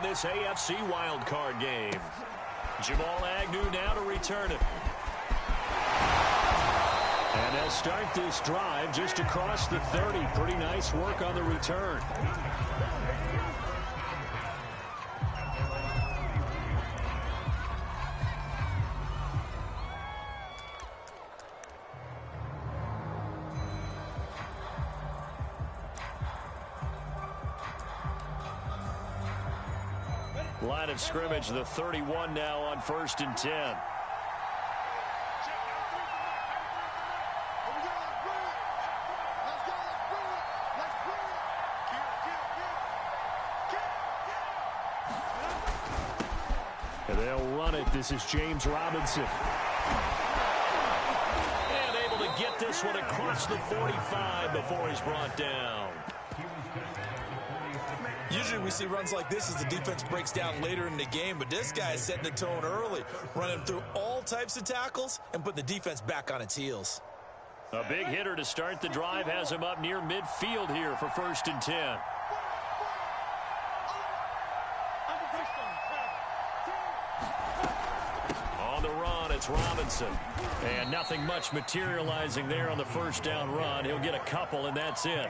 this AFC wildcard game. Jamal Agnew now to return it. And they'll start this drive just across the 30. Pretty nice work on the return. Line of scrimmage, the 31 now on 1st and 10. And they'll run it. This is James Robinson. And able to get this one across the 45 before he's brought down. Usually we see runs like this as the defense breaks down later in the game, but this guy is setting the tone early, running through all types of tackles and put the defense back on its heels. A big hitter to start the drive has him up near midfield here for 1st and 10. On the run, it's Robinson. And nothing much materializing there on the 1st down run. He'll get a couple, and that's it.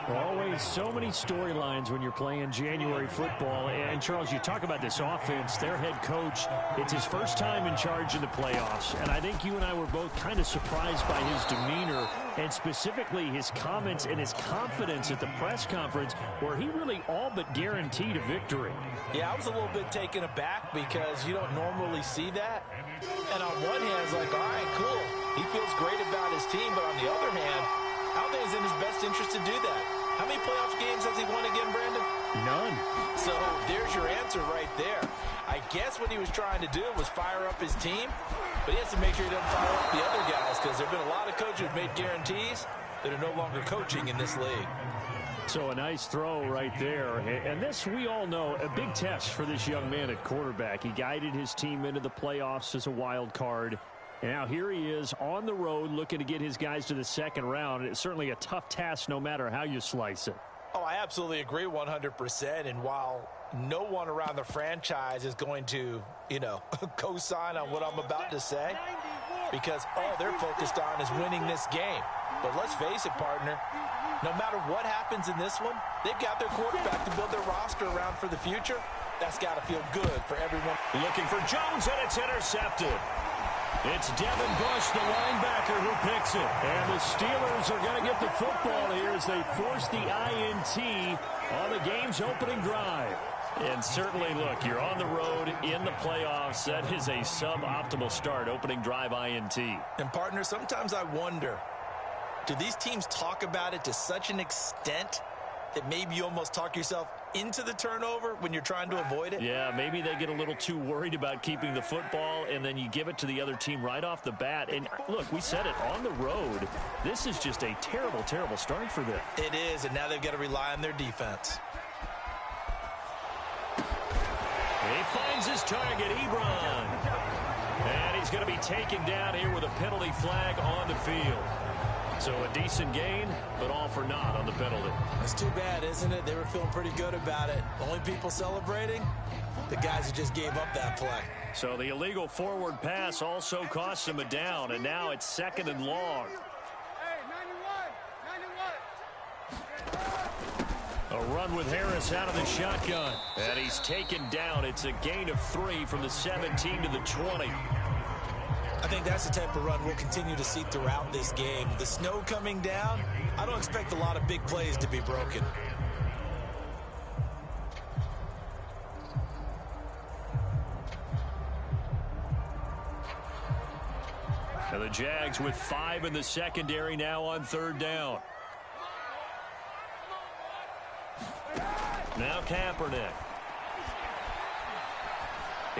Always so many storylines when you're playing January football. And, Charles, you talk about this offense. Their head coach, it's his first time in charge in the playoffs. And I think you and I were both kind of surprised by his demeanor and specifically his comments and his confidence at the press conference where he really all but guaranteed a victory. Yeah, I was a little bit taken aback because you don't normally see that. And on one hand, it's like, all right, cool. He feels great about his team. But on the other hand, I don't think it's in his best interest to do that. How many playoff games has he won again, Brandon? None. So there's your answer right there. I guess what he was trying to do was fire up his team, but he has to make sure he doesn't fire up the other guys because there have been a lot of coaches who've made guarantees that are no longer coaching in this league. So a nice throw right there. And this, we all know, a big test for this young man at quarterback. He guided his team into the playoffs as a wild card. And now here he is on the road looking to get his guys to the 2nd round. It's certainly a tough task no matter how you slice it. Oh, I absolutely agree 100%. And while no one around the franchise is going to, co-sign on what I'm about to say, because all they're focused on is winning this game. But let's face it, partner, no matter what happens in this one, they've got their quarterback to build their roster around for the future. That's got to feel good for everyone. Looking for Jones, and it's intercepted. It's Devin Bush, the linebacker, who picks it. And the Steelers are going to get the football here as they force the INT on the game's opening drive. And certainly, look, you're on the road in the playoffs. That is a suboptimal start, opening drive INT. And, partner, sometimes I wonder, do these teams talk about it to such an extent that maybe you almost talk yourself into the turnover when you're trying to avoid it? Yeah, maybe they get a little too worried about keeping the football, and then you give it to the other team right off the bat. And, look, we said it, on the road, this is just a terrible, terrible start for them. It is, and now they've got to rely on their defense. He finds his target, Ebron. And he's going to be taken down here with a penalty flag on the field. So a decent gain, but all for naught on the penalty. That's too bad, isn't it? They were feeling pretty good about it. Only people celebrating, the guys who just gave up that play. So the illegal forward pass also cost him a down, and now it's 2nd and long. A run with Harris out of the shotgun. And he's taken down. It's a gain of 3 from the 17 to the 20. I think that's the type of run we'll continue to see throughout this game. The snow coming down, I don't expect a lot of big plays to be broken. And the Jags with 5 in the secondary now on 3rd down. Now Kaepernick.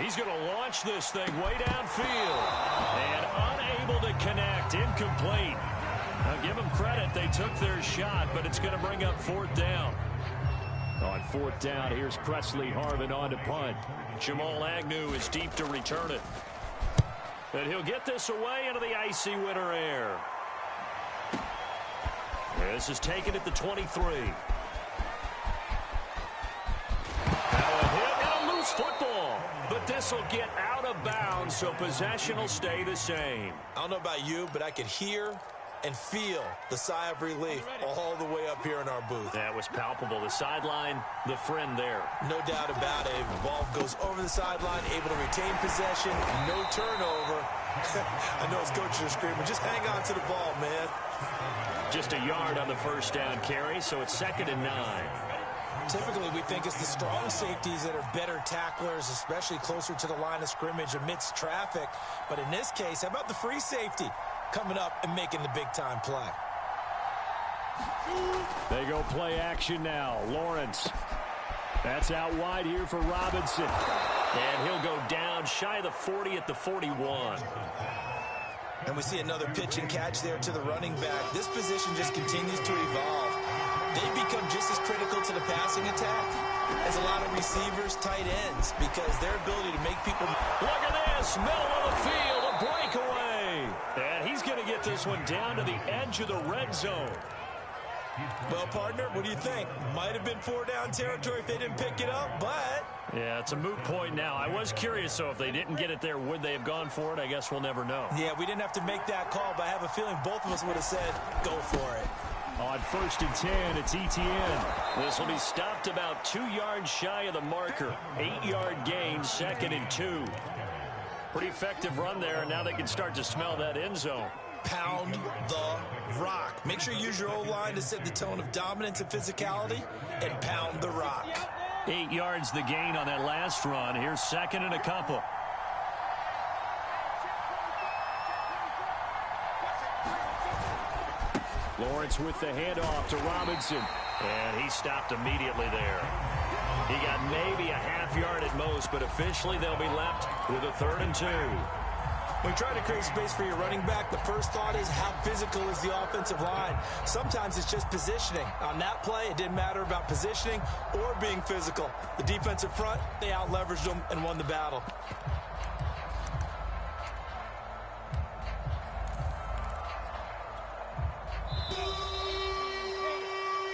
He's going to launch this thing way downfield. And unable to connect. Incomplete. Now give them credit. They took their shot, but it's going to bring up 4th down. On 4th down, here's Presley Harvin on to punt. Jamal Agnew is deep to return it. And he'll get this away into the icy winter air. This is taken at the 23. Now a hit and a this will get out of bounds, so possession will stay the same. I don't know about you, but I could hear and feel the sigh of relief all the way up here in our booth. That was palpable. The sideline, the friend there. No doubt about it. The ball goes over the sideline, able to retain possession, no turnover. I know his coaches are screaming, just hang on to the ball, man. Just a yard on the first down carry, so it's 2nd and 9. Typically, we think it's the strong safeties that are better tacklers, especially closer to the line of scrimmage amidst traffic. But in this case, how about the free safety coming up and making the big-time play? They go play action now. Lawrence. That's out wide here for Robinson. And he'll go down shy of the 40 at the 41. And we see another pitch and catch there to the running back. This position just continues to evolve. They become just as critical to the passing attack as a lot of receivers, tight ends, because their ability to make people... Look at this, middle of the field, a breakaway. And he's going to get this one down to the edge of the red zone. Well, partner, what do you think? Might have been 4-down territory if they didn't pick it up, but... Yeah, it's a moot point now. I was curious, so if they didn't get it there, would they have gone for it? I guess we'll never know. Yeah, we didn't have to make that call, but I have a feeling both of us would have said, go for it. On 1st and 10, it's Etienne. This will be stopped about 2 yards shy of the marker. 8-yard gain, 2nd and 2. Pretty effective run there, and now they can start to smell that end zone. Pound the rock. Make sure you use your O-line to set the tone of dominance and physicality, and pound the rock. 8 yards the gain on that last run. Here's 2nd and a couple. Lawrence with the handoff to Robinson. And he stopped immediately there. He got maybe a half yard at most, but officially they'll be left with a 3rd and 2. When you try to create space for your running back, the first thought is how physical is the offensive line. Sometimes it's just positioning. On that play, it didn't matter about positioning or being physical. The defensive front, they out-leveraged them and won the battle.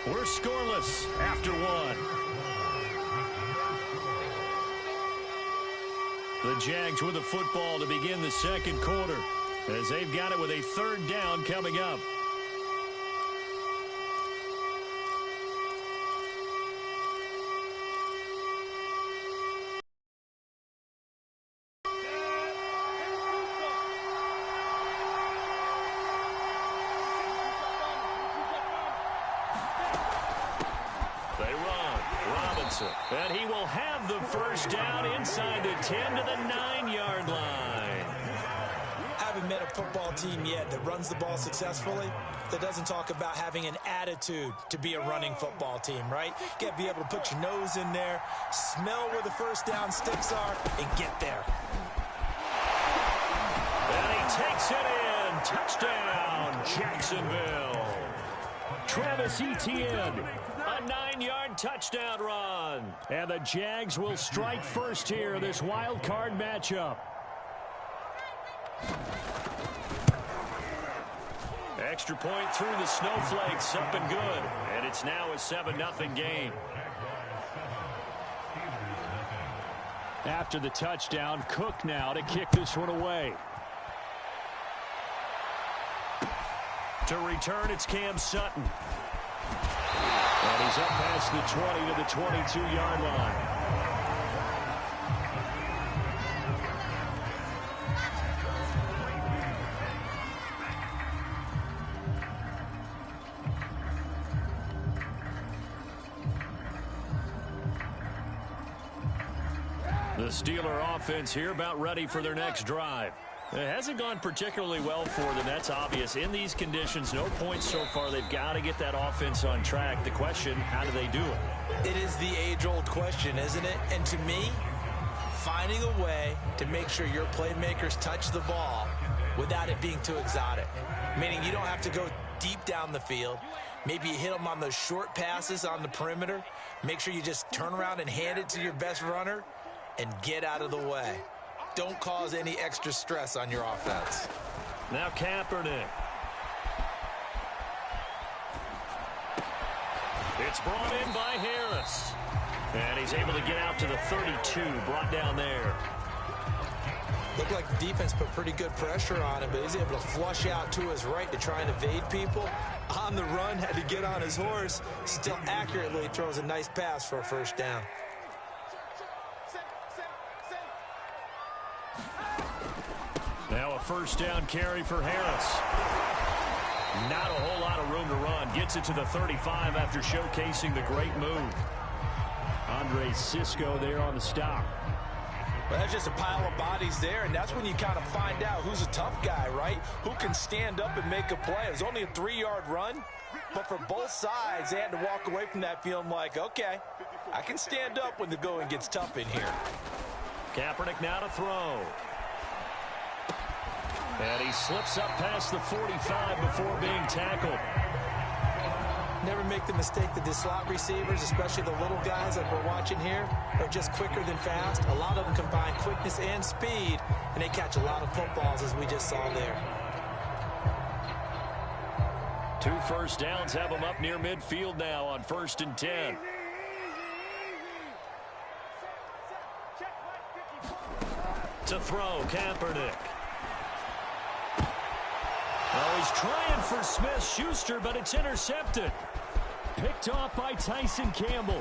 We're scoreless after 1. The Jags with the football to begin the 2nd quarter as they've got it with a 3rd down coming up. And he will have the first down inside the 10 to the 9-yard line. I haven't met a football team yet that runs the ball successfully that doesn't talk about having an attitude to be a running football team, right? You got to be able to put your nose in there, smell where the first down sticks are, and get there. And he takes it in. Touchdown, Jacksonville. Travis Etienne. A 9-yard touchdown run. And the Jags will strike first here, this wild card matchup. Extra point through the snowflakes, up and good. And it's now a 7-0 game. After the touchdown, Cook now to kick this one away. To return, it's Cam Sutton. And he's up past the 20 to the 22-yard line. The Steeler offense here about ready for their next drive. It hasn't gone particularly well for them. That's obvious. In these conditions, no points so far. They've got to get that offense on track. The question, how do they do it? It is the age-old question, isn't it? And to me, finding a way to make sure your playmakers touch the ball without it being too exotic. Meaning you don't have to go deep down the field. Maybe you hit them on those short passes on the perimeter. Make sure you just turn around and hand it to your best runner and get out of the way. Don't cause any extra stress on your offense. Now Kaepernick. It's brought in by Harris. And he's able to get out to the 32, brought down there. Looked like the defense put pretty good pressure on him, but he's able to flush out to his right to try and evade people. On the run, had to get on his horse. Still accurately throws a nice pass for a first down. Now a first down carry for Harris. Not a whole lot of room to run. Gets it to the 35 after showcasing the great move. Andre Cisco there on the stop. Well, that's just a pile of bodies there, and that's when you kind of find out who's a tough guy, right? Who can stand up and make a play. It was only a 3-yard run, but for both sides, they had to walk away from that feeling like, okay, I can stand up when the going gets tough in here. Kaepernick now to throw. And he slips up past the 45 before being tackled. Never make the mistake that the slot receivers, especially the little guys like we're watching here, are just quicker than fast. A lot of them combine quickness and speed, and they catch a lot of footballs, as we just saw there. 2 first downs have them up near midfield now on 1st and 10. To throw, Kaepernick. Oh, he's trying for Smith-Schuster, but it's intercepted. Picked off by Tyson Campbell.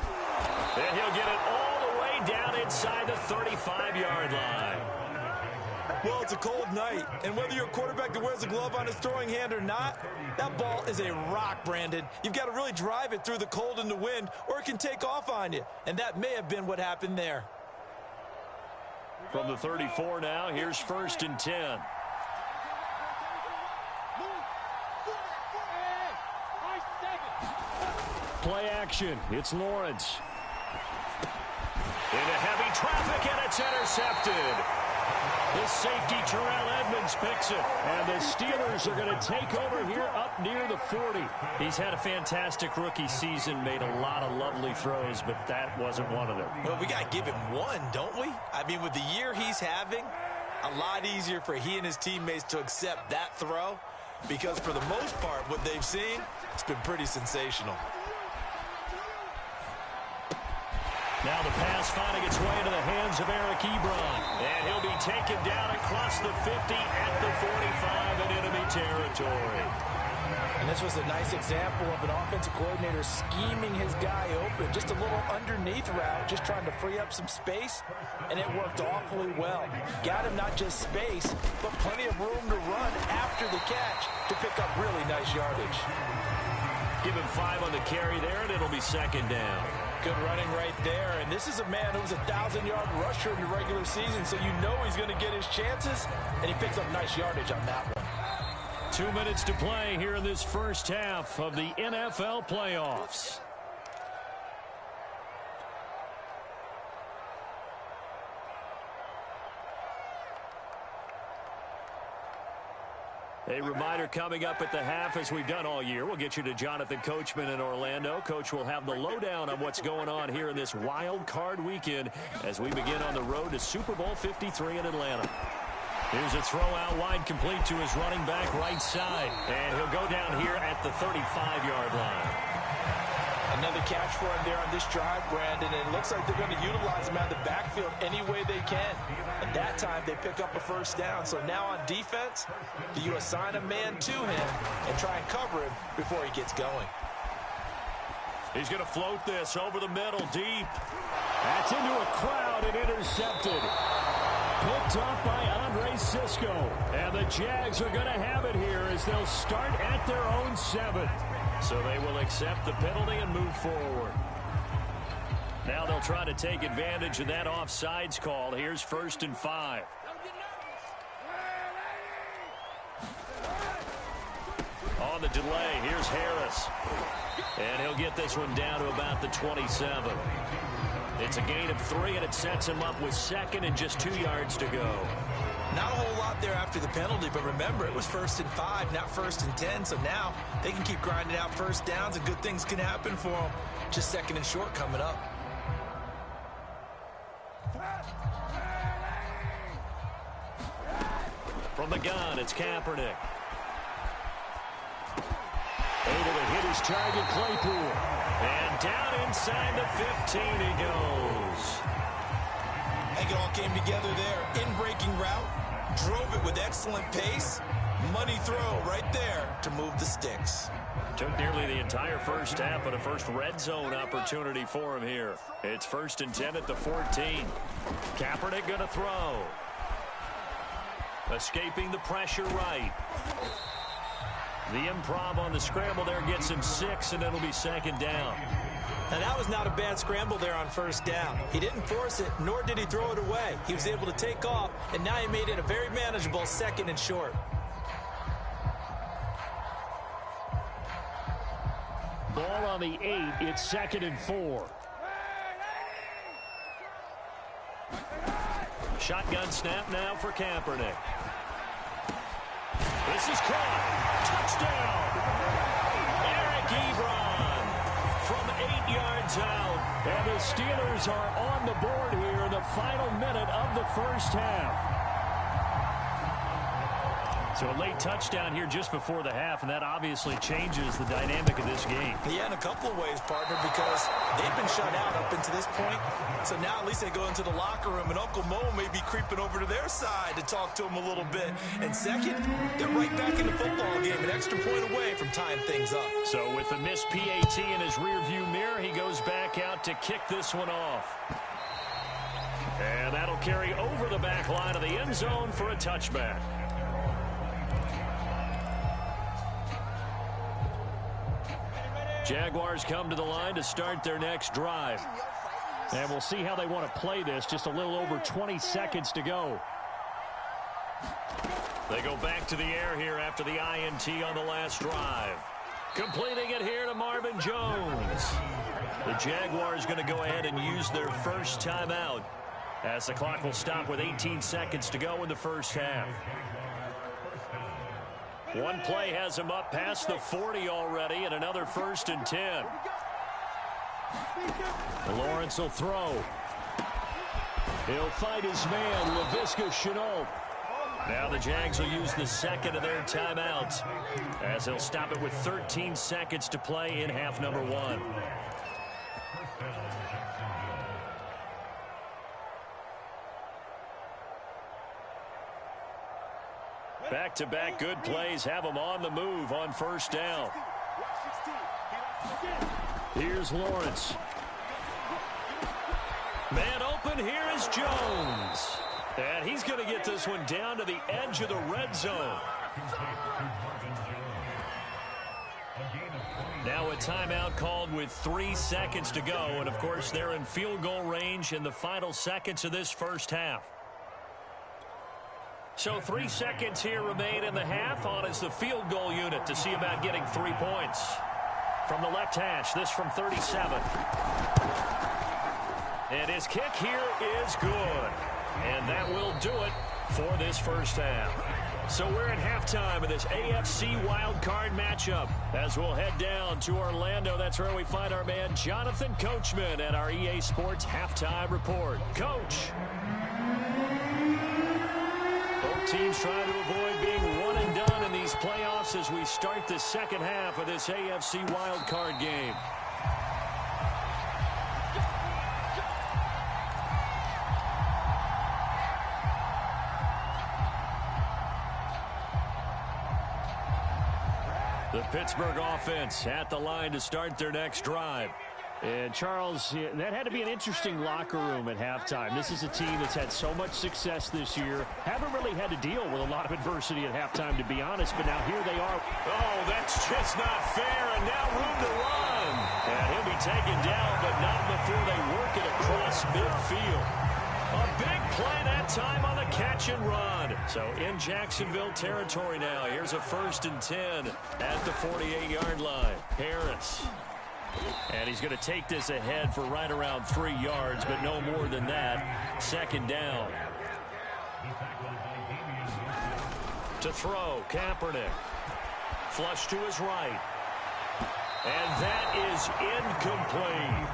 And he'll get it all the way down inside the 35-yard line. Well, it's a cold night, and whether you're a quarterback that wears a glove on his throwing hand or not, that ball is a rock, Brandon. You've got to really drive it through the cold and the wind, or it can take off on you. And that may have been what happened there. From the 34 now, here's 1st and 10. Play action. It's Lawrence. Into heavy traffic, and it's intercepted. The safety, Terrell Edmonds, picks it. And the Steelers are going to take over here up near the 40. He's had a fantastic rookie season, made a lot of lovely throws, but that wasn't one of them. Well, we got to give him one, don't we? I mean, with the year he's having, a lot easier for he and his teammates to accept that throw, because for the most part, what they've seen, it's been pretty sensational. Now the pass finding its way into the hands of Eric Ebron. And he'll be taken down across the 50 at the 45 in enemy territory. And this was a nice example of an offensive coordinator scheming his guy open. Just a little underneath route, just trying to free up some space. And it worked awfully well. Got him not just space, but plenty of room to run after the catch to pick up really nice yardage. Give him 5 on the carry there, and it'll be 2nd down. Good running right there, and this is a man who was a 1,000-yard rusher in the regular season, so you know he's going to get his chances, and he picks up nice yardage on that one. 2 minutes to play here in this first half of the NFL playoffs. A reminder coming up at the half, as we've done all year. We'll get you to Jonathan Coachman in Orlando. Coach will have the lowdown on what's going on here in this wild card weekend as we begin on the road to Super Bowl 53 in Atlanta. Here's a throw out wide, complete to his running back right side. And he'll go down here at the 35-yard line. Another catch for him there on this drive, Brandon, and it looks like they're going to utilize him out of the backfield any way they can. And that time they pick up a first down. So now on defense, do you assign a man to him and try and cover him before he gets going? He's going to float this over the middle, deep. That's into a crowd and intercepted. Picked up by Andre Cisco. And the Jags are going to have it here as they'll start at their own 7. So they will accept the penalty and move forward. Now they'll try to take advantage of that offsides call. Here's 1st and 5. On the delay, here's Harris. And he'll get this one down to about the 27. It's a gain of 3, and it sets him up with 2nd and just 2 yards to go. Not a whole lot there after the penalty, but remember, it was 1st and 5, not 1st and 10, so now they can keep grinding out first downs, and good things can happen for them. Just 2nd and short coming up. From the gun, it's Kaepernick. Able to hit his target, Claypool. And down inside the 15 he goes. I think it all came together there. In-breaking route, drove it with excellent pace. Money throw right there to move the sticks. Took nearly the entire first half, but a first red zone opportunity for him here. It's 1st and 10 at the 14. Kaepernick going to throw. Escaping the pressure right. The improv on the scramble there gets him 6, and it'll be 2nd down. And that was not a bad scramble there on 1st down. He didn't force it, nor did he throw it away. He was able to take off, and now he made it a very manageable 2nd and short. Ball on the 8. It's 2nd and 4. Shotgun snap now for Kaepernick. This is caught. Touchdown. Eric Ebron from 8 yards out. And the Steelers are on the board here in the final minute of the first half. So a late touchdown here just before the half, and that obviously changes the dynamic of this game. Yeah, in a couple of ways, partner, because they've been shut out up until this point. So now at least they go into the locker room, and Uncle Mo may be creeping over to their side to talk to them a little bit. And second, they're right back in the football game, an extra point away from tying things up. So with the missed PAT in his rearview mirror, he goes back out to kick this one off. And that'll carry over the back line of the end zone for a touchback. Jaguars come to the line to start their next drive. And we'll see how they want to play this. Just a little over 20 seconds to go. They go back to the air here after the INT on the last drive. Completing it here to Marvin Jones. The Jaguars going to go ahead and use their first timeout as the clock will stop with 18 seconds to go in the first half. One play has him up past the 40 already, and another 1st and 10. Lawrence will throw. He'll fight his man, Laviska Shenault. Now the Jags will use the second of their timeouts as they'll stop it with 13 seconds to play in half number 1. Back-to-back good plays have them on the move on 1st down. Here's Lawrence. Man open, here is Jones. And he's going to get this one down to the edge of the red zone. Now a timeout called with 3 seconds to go. And, of course, they're in field goal range in the final seconds of this first half. So 3 seconds here remain in the half. On is the field goal unit to see about getting 3 points. From the left hash, this from 37. And his kick here is good. And that will do it for this first half. So we're at halftime of this AFC wildcard matchup. As we'll head down to Orlando, that's where we find our man Jonathan Coachman at our EA Sports Halftime Report. Coach. Both teams trying to avoid being one and done in these playoffs as we start the second half of this AFC wildcard game. The Pittsburgh offense at the line to start their next drive. And, Charles, that had to be an interesting locker room at halftime. This is a team that's had so much success this year. Haven't really had to deal with a lot of adversity at halftime, to be honest. But now here they are. Oh, that's just not fair. And now room to run. And he'll be taken down, but not before they work it across midfield. A big play that time on the catch and run. So in Jacksonville territory now. Here's a 1st and 10 at the 48-yard line. Harris. And he's going to take this ahead for right around 3 yards, but no more than that. 2nd down. To throw, Kaepernick. Flush to his right. And that is incomplete.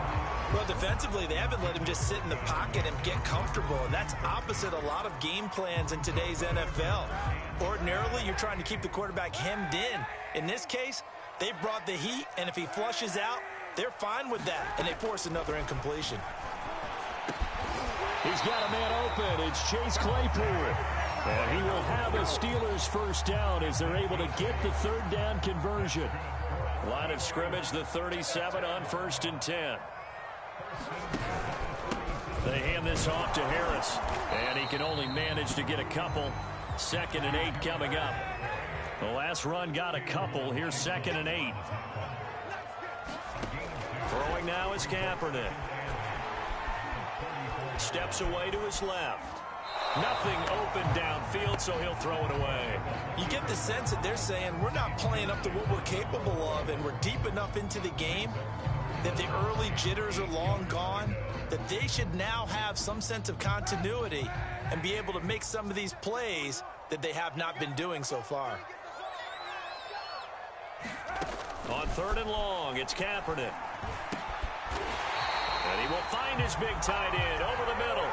Well, defensively, they haven't let him just sit in the pocket and get comfortable, and that's opposite a lot of game plans in today's NFL. Ordinarily, you're trying to keep the quarterback hemmed in. In this case, they brought the heat, and if he flushes out, they're fine with that, and they force another incompletion. He's got a man open. It's Chase Claypool. And he will have a Steelers first down as they're able to get the third down conversion. Line of scrimmage, the 37 on 1st and 10. They hand this off to Harris, and he can only manage to get a couple. 2nd and 8 coming up. The last run got a couple. Here's 2nd and 8. Throwing now is Kaepernick. Steps away to his left. Nothing open downfield, so he'll throw it away. You get the sense that they're saying we're not playing up to what we're capable of, and we're deep enough into the game that the early jitters are long gone, that they should now have some sense of continuity and be able to make some of these plays that they have not been doing so far. On 3rd and long, it's Kaepernick. And he will find his big tight end over the middle.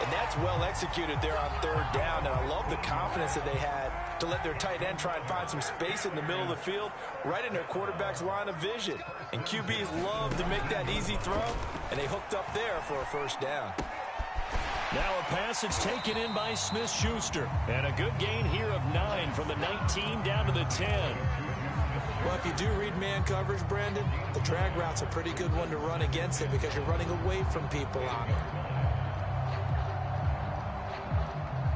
And that's well executed there on 3rd down, and I love the confidence that they had to let their tight end try and find some space in the middle of the field, right in their quarterback's line of vision. And QBs love to make that easy throw, and they hooked up there for a first down. Now a pass that's taken in by Smith-Schuster. And a good gain here of 9 from the 19 down to the 10. Well, if you do read man coverage, Brandon, the drag route's a pretty good one to run against it because you're running away from people on it.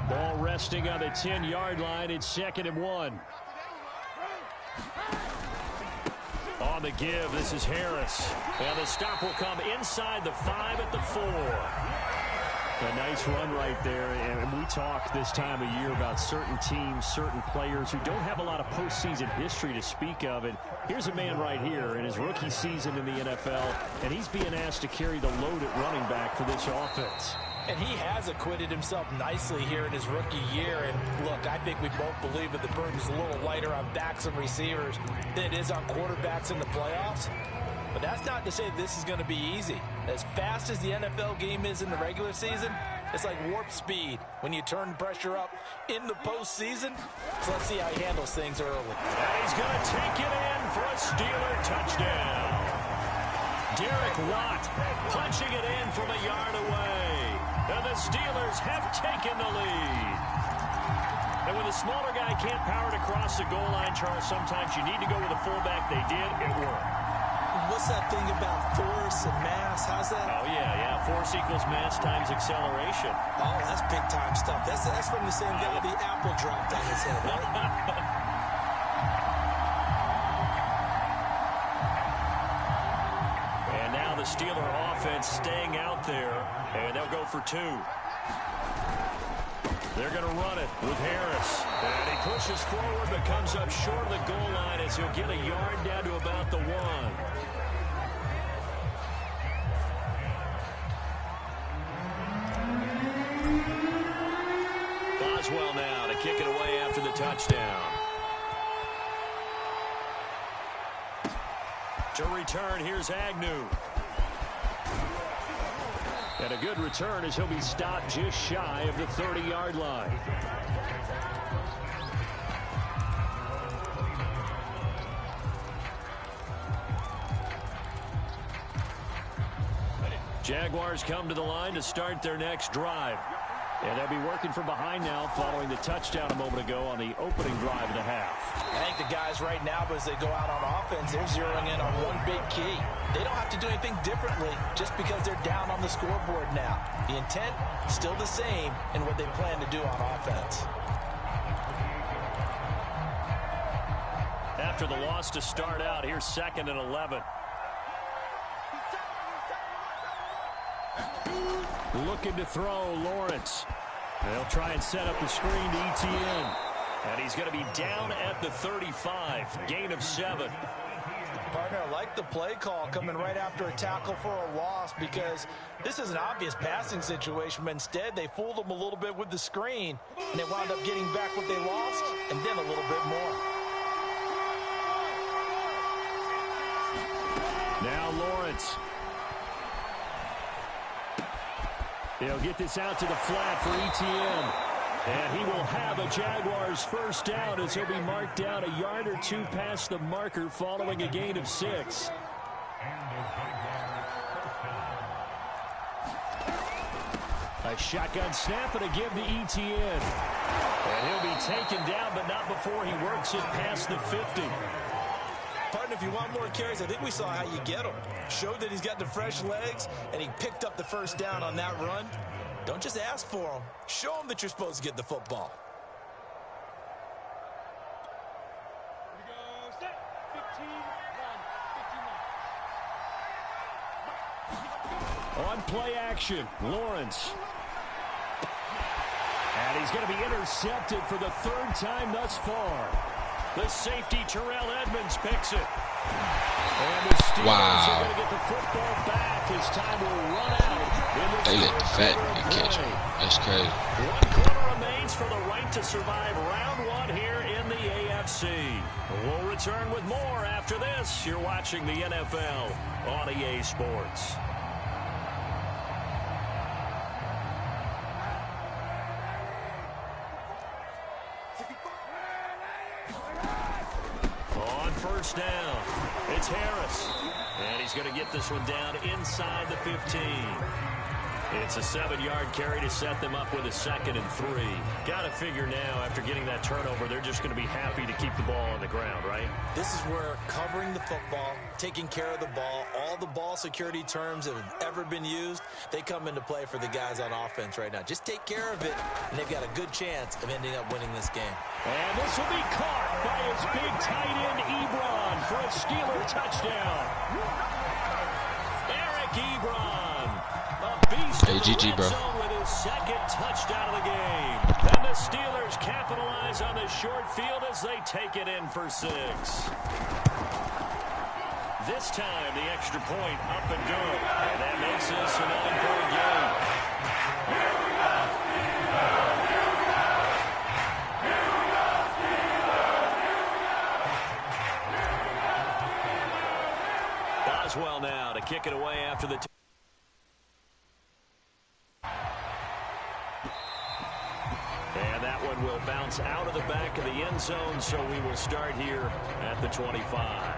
Ball resting on the 10-yard line. It's 2nd and 1. On the give, this is Harris. And the stop will come inside the 5 at the 4. A nice run right there, and we talk this time of year about certain teams, certain players who don't have a lot of postseason history to speak of. And here's a man right here in his rookie season in the NFL, and he's being asked to carry the load at running back for this offense. And he has acquitted himself nicely here in his rookie year. And look, I think we both believe that the burden's a little lighter on backs and receivers than it is on quarterbacks in the playoffs. But that's not to say this is going to be easy. As fast as the NFL game is in the regular season, it's like warp speed when you turn pressure up in the postseason. So let's see how he handles things early. And he's going to take it in for a Steeler touchdown. Derek Watt punching it in from a yard away. And the Steelers have taken the lead. And when the smaller guy can't power it across the goal line, Charles, sometimes you need to go with a fullback. They did. It worked. What's that thing about force and mass? How's that? Oh, yeah. Force equals mass times acceleration. Oh, that's big-time stuff. That's from the same guy the apple dropped on his head, right? And now the Steeler offense staying out there, and they'll go for 2. They're going to run it with Harris. And he pushes forward but comes up short of the goal line as he'll get a yard down to about the 1. Boswell now to kick it away after the touchdown. To return, here's Agnew. And a good return as he'll be stopped just shy of the 30-yard line. Jaguars come to the line to start their next drive. And they'll be working from behind now following the touchdown a moment ago on the opening drive of the half. I think the guys right now, as they go out on offense, they're zeroing in on one big key. They don't have to do anything differently just because they're down on the scoreboard now. The intent, still the same in what they plan to do on offense. After the loss to start out, here's 2nd and 11. Looking to throw, Lawrence. They'll try and set up the screen to Etienne. And he's going to be down at the 35. Gain of 7. Partner, I like the play call coming right after a tackle for a loss because this is an obvious passing situation, but instead they fooled them a little bit with the screen, and they wound up getting back what they lost and then a little bit more. Now Lawrence. They'll get this out to the flat for Etienne. And he will have a Jaguars first down as he'll be marked down a yard or 2 past the marker following a gain of 6. A shotgun snap and a give to Etienne. And he'll be taken down, but not before he works it past the 50. Partner, if you want more carries, I think we saw how you get them. Showed that he's got the fresh legs, and he picked up the first down on that run. Don't just ask for them. Show them that you're supposed to get the football. On play action, Lawrence. And he's going to be intercepted for the third time thus far. The safety, Terrell Edmonds, picks it. And the Steelers are going to get the football back as time will run out. They let the fat man catch him. That's crazy. 1 quarter remains for the right to survive round 1 here in the AFC. We'll return with more after this. You're watching the NFL on EA Sports. First down. It's Harris. And he's going to get this one down inside the 15. It's a 7-yard carry to set them up with a 2nd and 3. Got to figure now, after getting that turnover, they're just going to be happy to keep the ball on the ground, right? This is where covering the football, taking care of the ball, all the ball security terms that have ever been used, they come into play for the guys on offense right now. Just take care of it, and they've got a good chance of ending up winning this game. And this will be caught by his big tight end, Ebron, for a Steeler touchdown. Eric Ebron, a beast. Hey, GG, bro. With his 2nd touchdown of the game. And the Steelers capitalize on the short field as they take it in for 6. This time, the extra point up and good. And that makes this a 9-point game. Well now to kick it away after the and that one will bounce out of the back of the end zone, so we will start here at the 25.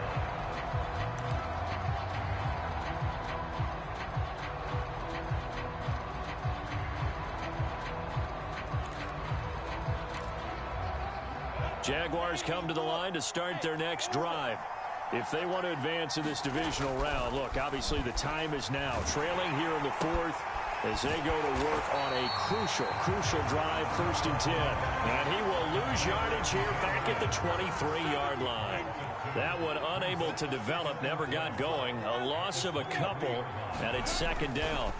Jaguars come to the line to start their next drive. If they want to advance in this divisional round, look, obviously the time is now. Trailing here in the 4th as they go to work on a crucial drive, 1st and 10. And he will lose yardage here back at the 23-yard line. That one unable to develop, never got going. A loss of a couple, and it's 2nd down.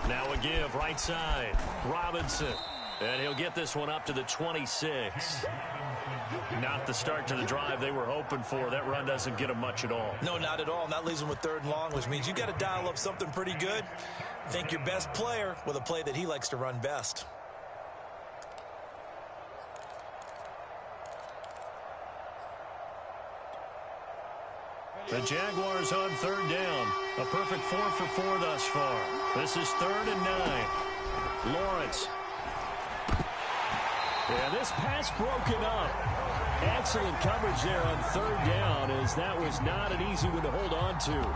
Now a give, right side, Robinson. And he'll get this one up to the 26. Not the start to the drive they were hoping for. That run doesn't get them much at all. No, not at all. And that leaves them with 3rd and long, which means you got to dial up something pretty good. Think your best player with a play that he likes to run best. The Jaguars on 3rd down. A perfect 4 for 4 thus far. This is 3rd and 9. Lawrence. Yeah, this pass broken up. Excellent coverage there on 3rd down, as that was not an easy one to hold on to.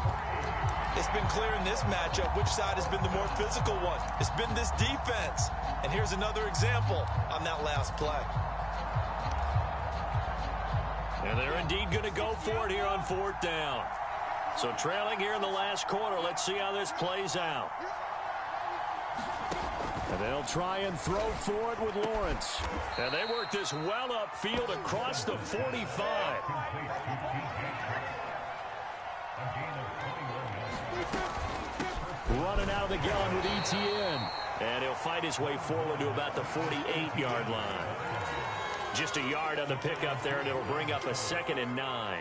It's been clear in this matchup which side has been the more physical one. It's been this defense. And here's another example on that last play. And they're indeed going to go for it here on 4th down. So trailing here in the last quarter. Let's see how this plays out. And they'll try and throw for it with Lawrence. And they work this well upfield across the 45. Running out of the gun with Etienne. And he'll fight his way forward to about the 48-yard line. Just a yard on the pickup there, and it'll bring up a 2nd and 9.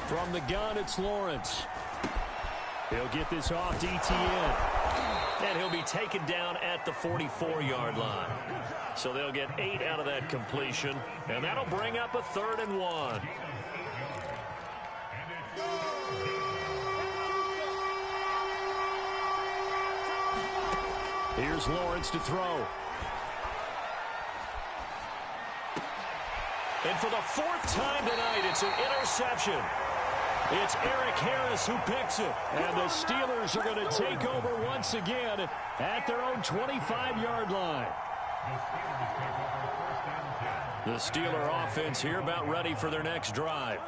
From the gun, it's Lawrence. He'll get this off to Etienne. And he'll be taken down at the 44-yard line. So they'll get 8 out of that completion. And that'll bring up a 3rd and 1. Here's Lawrence to throw. And for the fourth time tonight, it's an interception. It's Eric Harris who picks it. And the Steelers are going to take over once again at their own 25-yard line. The Steeler offense here about ready for their next drive.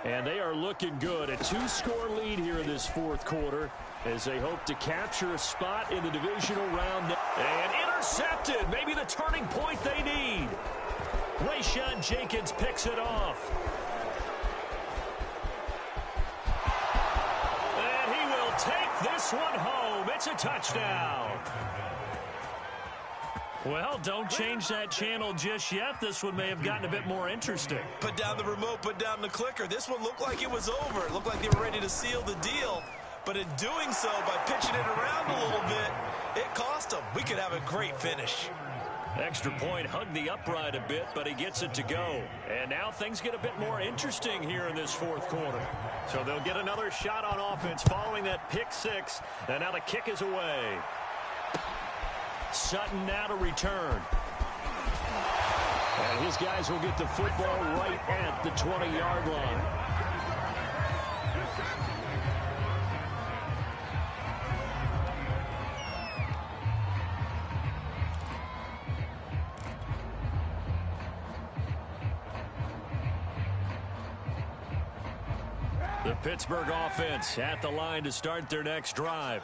And they are looking good. A 2-score lead here in this fourth quarter as they hope to capture a spot in the divisional round. And intercepted. Maybe the turning point they need. Rayshawn Jenkins picks it off. And he will take this one home. It's a touchdown. Well, don't change that channel just yet. This one may have gotten a bit more interesting. Put down the remote, put down the clicker. This one looked like it was over. It looked like they were ready to seal the deal. But in doing so, by pitching it around a little bit, it cost them. We could have a great finish. Extra point hugged the upright a bit, but he gets it to go. And now things get a bit more interesting here in this fourth quarter. So they'll get another shot on offense following that pick six. And now the kick is away. Sutton now to return. And his guys will get the football right at the 20-yard line. The Pittsburgh offense at the line to start their next drive.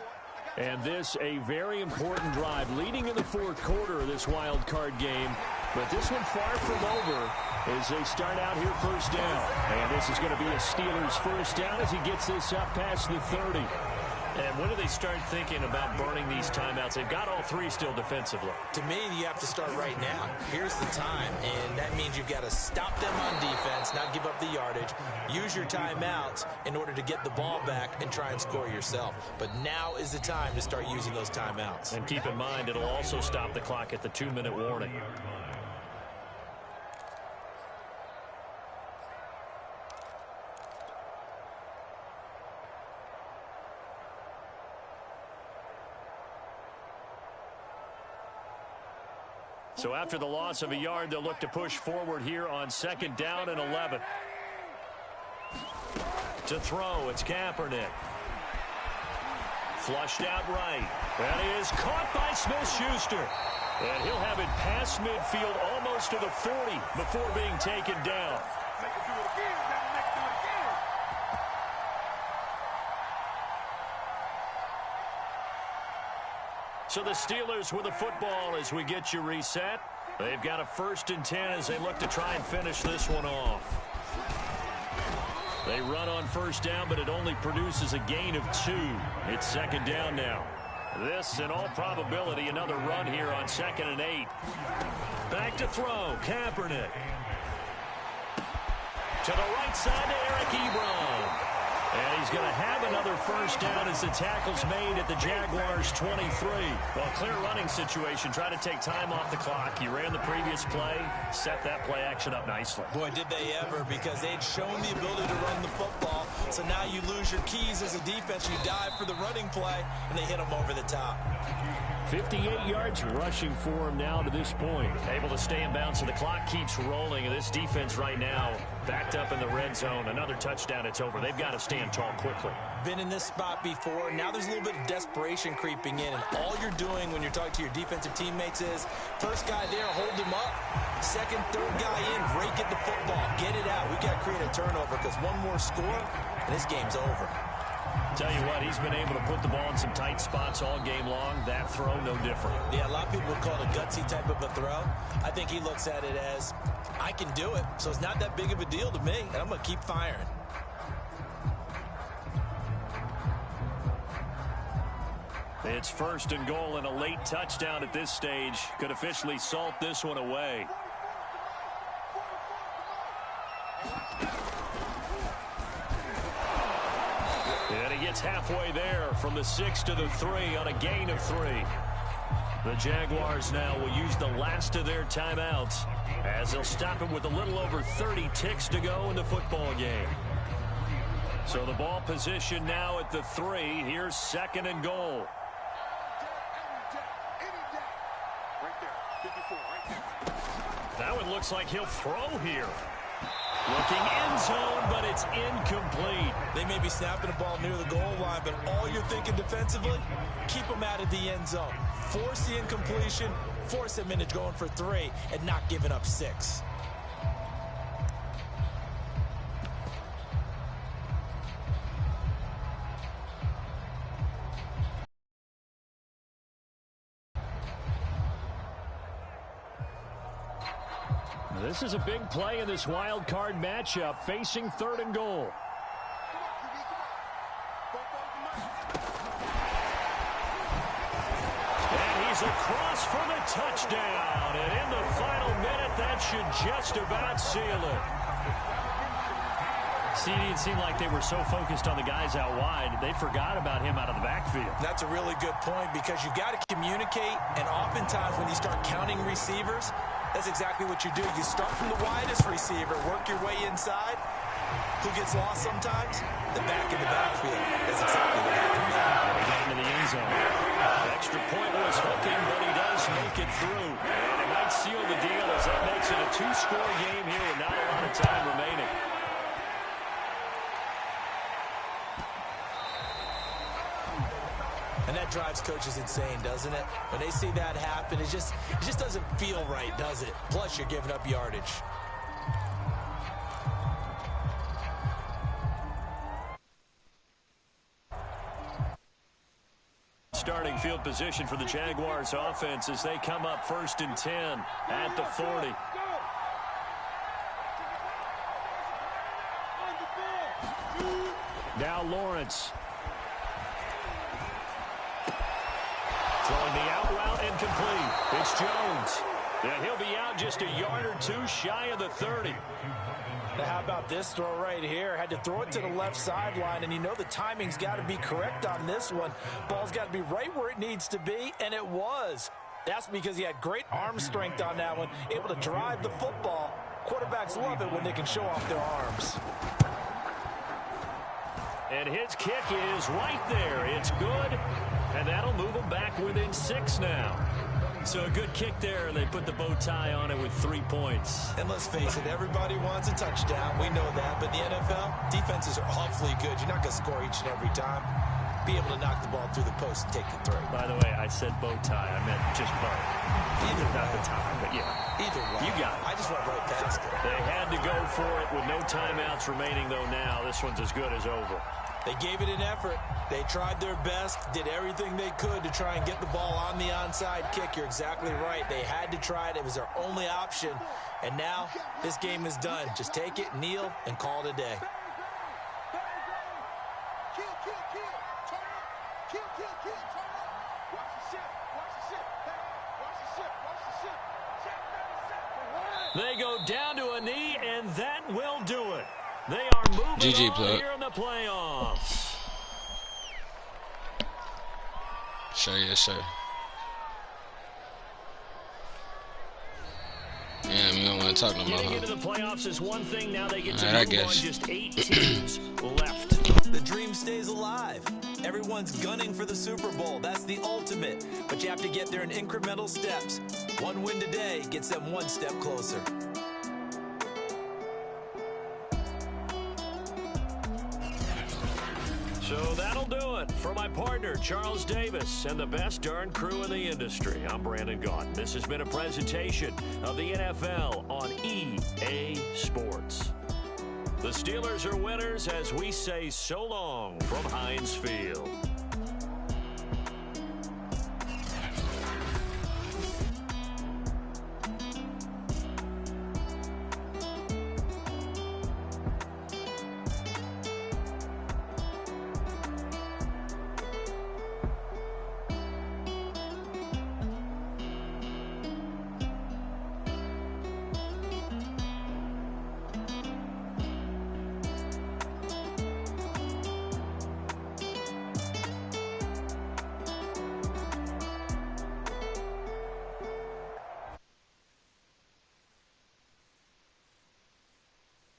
And this a very important drive leading in the fourth quarter of this wild card game. But this one far from over as they start out here first down. And this is going to be a Steelers first down as he gets this up past the 30. And when do they start thinking about burning these timeouts? They've got all three still defensively. To me, you have to start right now. Here's the time, and that means you've got to stop them on defense, not give up the yardage. Use your timeouts in order to get the ball back and try and score yourself. But now is the time to start using those timeouts. And keep in mind, it'll also stop the clock at the 2-minute warning. So after the loss of a yard, they'll look to push forward here on second down and 11. To throw, it's Kaepernick. Flushed out right. That is caught by Smith-Schuster. And he'll have it past midfield almost to the 40 before being taken down. So the Steelers with the football as we get you reset. They've got a 1st and 10 as they look to try and finish this one off. They run on first down, but it only produces a gain of 2. It's second down now. This, in all probability, another run here on 2nd and 8. Back to throw, Kaepernick. To the right side to Eric Ebron. And he's going to have another first down as the tackle's made at the Jaguars' 23. Well, clear running situation. Try to take time off the clock. You ran the previous play, set that play action up nicely. Boy, did they ever, because they'd shown the ability to run the football. So now you lose your keys as a defense. You dive for the running play, and they hit them over the top. 58 yards rushing for him now to this point. Able to stay in bounds, so the clock keeps rolling. And this defense right now backed up in the red zone. Another touchdown, it's over. They've got to stand tall quickly. Been in this spot before. Now there's a little bit of desperation creeping in. And all you're doing when you're talking to your defensive teammates is, first guy there, hold him up. Second, third guy in, rake at the football. Get it out. We got to create a turnover because one more score, and this game's over. Tell you what, he's been able to put the ball in some tight spots all game long. That throw, no different. Yeah, a lot of people would call it a gutsy type of a throw. I think he looks at it as, I can do it, so it's not that big of a deal to me, and I'm going to keep firing. It's 1st and goal and a late touchdown at this stage. Could officially salt this one away. And he gets halfway there from the 6 to the 3 on a gain of 3. The Jaguars now will use the last of their timeouts as they'll stop it with a little over 30 ticks to go in the football game. So the ball position now at the 3. Here's 2nd and goal. That one looks like he'll throw here. Looking end zone, but it's incomplete. They may be snapping the ball near the goal line, but all you're thinking defensively, keep them out of the end zone. Force the incompletion, force them into going for 3, and not giving up 6. This is a big play in this wild card matchup, facing 3rd and goal. And he's across for the touchdown. And in the final minute, that should just about seal it. See, it seemed like they were so focused on the guys out wide, they forgot about him out of the backfield. That's a really good point, because you've got to communicate, and oftentimes when you start counting receivers, that's exactly what you do. You start from the widest receiver, work your way inside. Who gets lost sometimes? The back in the backfield. That's exactly what happened there. Down to the end zone. The extra point was hooking, but he does make it through. And it might seal the deal as that makes it a 2-score game here with not a lot of time remaining. And that drives coaches insane, doesn't it? When they see that happen, it just doesn't feel right, does it? Plus, you're giving up yardage. Starting field position for the Jaguars offense as they come up 1st and 10 at the 40. Now Lawrence. Throwing the out route incomplete. It's Jones. And he'll be out just a yard or 2 shy of the 30. Now, how about this throw right here? Had to throw it to the left sideline, and you know the timing's got to be correct on this one. Ball's got to be right where it needs to be, and it was. That's because he had great arm strength on that one, able to drive the football. Quarterbacks love it when they can show off their arms. And his kick is right there. It's good, and that'll move him back within 6 now. So a good kick there, and they put the bow tie on it with 3 points. And let's face it, everybody wants a touchdown. We know that. But the NFL, defenses are awfully good. You're not going to score each and every time. Be able to knock the ball through the post and take the throw. By the way, I said bow tie. I meant just bow. Either not way. the tie, but yeah. Either way. You got it. I just went right past it. They had to go for it with no timeouts remaining, though, now. This one's as good as over. They gave it an effort. They tried their best, did everything they could to try and get the ball on the onside kick. You're exactly right. They had to try it. It was their only option. And now this game is done. Just take it, kneel, and call it a day. They go down to a knee, and that will do it. They are moving GG, on plug. here in the playoffs. Sure, yes, sir. Yeah, we don't want to talk no more. Getting into the playoffs is one thing. Now they get to Alright, I move on. guess. Just 8 teams left. The dream stays alive. Everyone's gunning for the Super Bowl. That's the ultimate. But you have to get there in incremental steps. One win today gets them one step closer. So that'll do it for my partner, Charles Davis, and the best darn crew in the industry. I'm Brandon Gaudin. This has been a presentation of the NFL on EA Sports. The Steelers are winners as we say so long from Heinz Field.